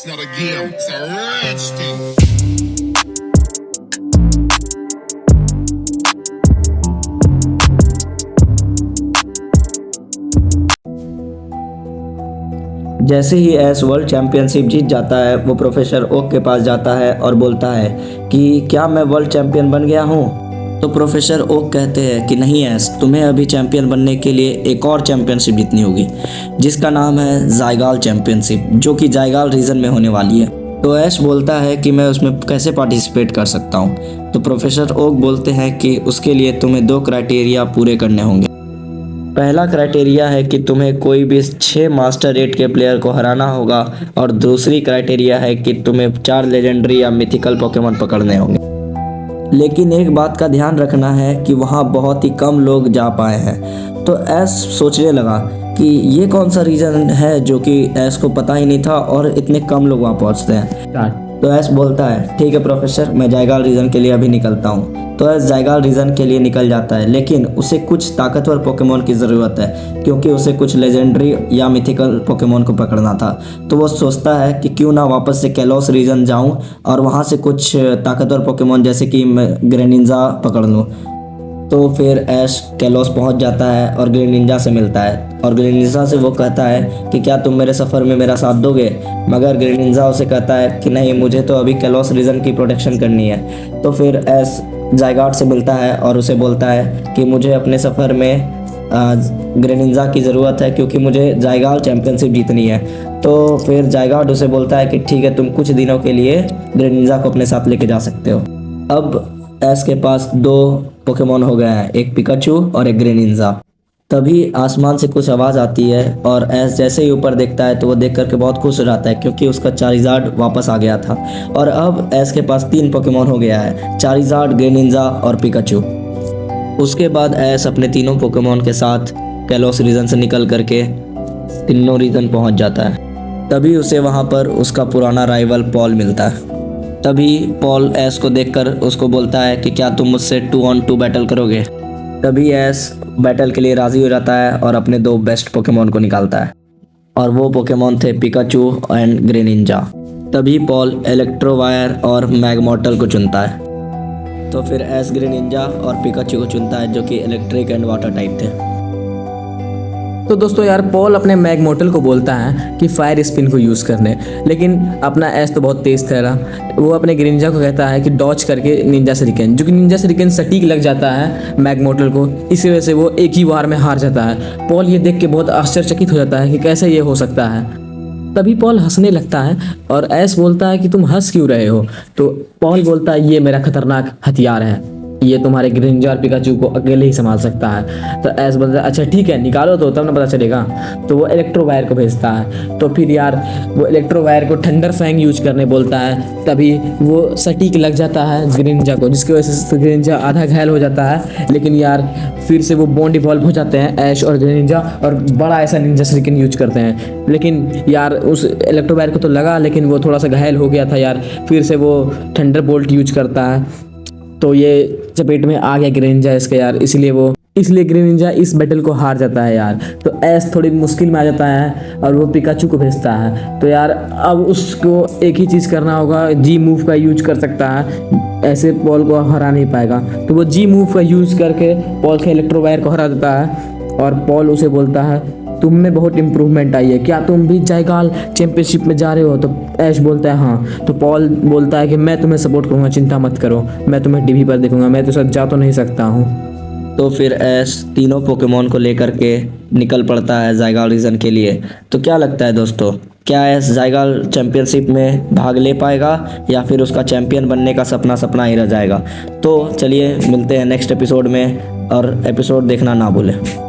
It's not a game, it's a rich thing. जैसे ही S world championship जीत जाता है वो प्रोफेसर ओक के पास जाता है और बोलता है कि क्या मैं वर्ल्ड चैंपियन बन गया हूँ। तो प्रोफेसर ओक कहते हैं कि नहीं एस, तुम्हें अभी चैंपियन बनने के लिए एक और चैंपियनशिप जीतनी होगी जिसका नाम है जायगाल चैंपियनशिप, जो कि जायगाल रीजन में होने वाली है। तो ऐश बोलता है कि मैं उसमें कैसे पार्टिसिपेट कर सकता हूँ। तो प्रोफेसर ओक बोलते हैं कि उसके लिए तुम्हें 2 क्राइटेरिया पूरे करने होंगे। पहला क्राइटेरिया है कि तुम्हें कोई भी 6 मास्टर रेट के प्लेयर को हराना होगा और दूसरी क्राइटेरिया है कि तुम्हें 4 लेजेंडरी या मिथिकल पोकेमॉन पकड़ने होंगे। लेकिन एक बात का ध्यान रखना है कि वहाँ बहुत ही कम लोग जा पाए हैं। तो ऐश सोचने लगा कि ये कौन सा रीज़न है जो कि ऐश को पता ही नहीं था और इतने कम लोग वहाँ पहुँचते हैं। तो ऐश बोलता है ठीक है प्रोफेसर, मैं जायगाल रीजन के लिए अभी निकलता हूँ। तो ऐश जायगाल रीजन के लिए निकल जाता है, लेकिन उसे कुछ ताकतवर पोकेमॉन की ज़रूरत है क्योंकि उसे कुछ लेजेंडरी या मिथिकल पोकेमॉन को पकड़ना था। तो वो सोचता है कि क्यों ना वापस से कैलोस रीजन जाऊँ और वहाँ से कुछ ताकतवर पोकेमॉन जैसे कि मैं ग्रेनिंजा पकड़ लूँ। तो फिर ऐश कैलोस पहुंच जाता है और ग्रेनिंजा से मिलता है और ग्रेनिंजा से वो कहता है कि क्या तुम मेरे सफ़र में मेरा साथ दोगे। मगर ग्रेनिंजा उसे कहता है कि नहीं, मुझे तो अभी कैलोस रीजन की प्रोटेक्शन करनी है। तो फिर ऐश जायगाट से मिलता है और उसे बोलता है कि मुझे अपने सफ़र में ग्रेनिंजा की ज़रूरत है क्योंकि मुझे जायगाल चैंपियनशिप जीतनी है। तो फिर जायगाट उसे बोलता है कि ठीक है, तुम कुछ दिनों के लिए ग्रेनिंजा को अपने साथ लेके जा सकते हो। अब ऐश के पास 2 पोकेमॉन हो गए हैं, एक पिकाचू और एक ग्रेनिंजा। तभी आसमान से कुछ आवाज़ आती है और ऐश जैसे ही ऊपर देखता है तो वो देख करके बहुत खुश हो जाता है क्योंकि उसका चारिज़ार्ड वापस आ गया था और अब ऐश के पास 3 पोकेमॉन हो गया है, चारिज़ार्ड, ग्रेनिंजा और पिकाचू। उसके बाद ऐश अपने तीनों पोकेमॉन के साथ कैलोस रीजन से निकल करके तीनों रीजन पहुंच जाता है। तभी उसे वहां पर उसका पुराना राइवल पॉल मिलता है। तभी पॉल ऐश को देखकर उसको बोलता है कि क्या तुम मुझसे 2 on 2 बैटल करोगे। तभी ऐश बैटल के लिए राज़ी हो जाता है और अपने 2 बेस्ट पोकेमॉन को निकालता है और वो पोकेमॉन थे पिकाचू एंड ग्रेनिंजा। तभी पॉल इलेक्ट्रोवायर और मैगमॉर्टल को चुनता है। तो फिर ऐश ग्रेनिंजा और पिकाचू को चुनता है जो कि इलेक्ट्रिक एंड वाटर टाइप थे। तो दोस्तों यार, पॉल अपने मैगमॉर्टल को बोलता है कि फायर स्पिन को यूज़ करने, लेकिन अपना ऐश तो बहुत तेज़ था। वो अपने ग्रेनिंजा को कहता है कि डॉच करके निंजा शरिकेन, जो कि निंजा शरिकेन सटीक लग जाता है मैगमॉर्टल को, इसी वजह से वो एक ही वार में हार जाता है। पॉल ये देख के बहुत आश्चर्यचकित हो जाता है कि कैसे ये हो सकता है। तभी पॉल हंसने लगता है और ऐश बोलता है कि तुम हंस क्यों रहे हो। तो पॉल बोलता है ये मेरा खतरनाक हथियार है, ये तुम्हारे ग्रेनिंजा और पिकाचू को अकेले ही संभाल सकता है। तो ऐश बोलता है अच्छा ठीक है, निकालो तो तब ना पता चलेगा। तो वो इलेक्ट्रोवायर को भेजता है। तो फिर यार वो इलेक्ट्रोवायर को थंडर फैंग यूज करने बोलता है। तभी वो सटीक लग जाता है ग्रेनिंजा को, जिसकी वजह से ग्रेनिंजा आधा घायल हो जाता है। लेकिन यार फिर से वो बॉन्ड इवॉल्व हो जाते हैं ऐश और ग्रेनिंजा और बड़ा ऐसा निंजा शरिकेन यूज करते हैं। लेकिन यार उस इलेक्ट्रोवायर को तो लगा, लेकिन वो थोड़ा सा घायल हो गया था यार। फिर से वो थंडर बोल्ट यूज करता है। तो ये चपेट में आ गया ग्रेनिंजा इसके यार, इसलिए ग्रेनिंजा इस बैटल को हार जाता है यार। तो ऐश थोड़ी मुश्किल में आ जाता है और वो पिकाचू को भेजता है। तो यार अब उसको एक ही चीज़ करना होगा, जी मूव का यूज कर सकता है, ऐसे पॉल को हरा नहीं पाएगा। तो वो जी मूव का यूज करके पॉल के इलेक्ट्रोवायर को हरा देता है और पॉल उसे बोलता है तुम में बहुत इम्प्रूवमेंट आई है, क्या तुम भी जायगाल चैंपियनशिप में जा रहे हो। तो ऐश बोलता है हाँ। तो पॉल बोलता है कि मैं तुम्हें सपोर्ट करूँगा, चिंता मत करो, मैं तुम्हें टीवी पर देखूंगा, मैं तो साथ जा तो नहीं सकता हूँ। तो फिर ऐश तीनों पोकेमॉन को लेकर के निकल पड़ता है जायगाल रीजन के लिए। तो क्या लगता है दोस्तों, क्या ऐश जायगाल चैंपियनशिप में भाग ले पाएगा या फिर उसका चैंपियन बनने का सपना ही रह जाएगा। तो चलिए मिलते हैं नेक्स्ट एपिसोड में और एपिसोड देखना ना भूलें।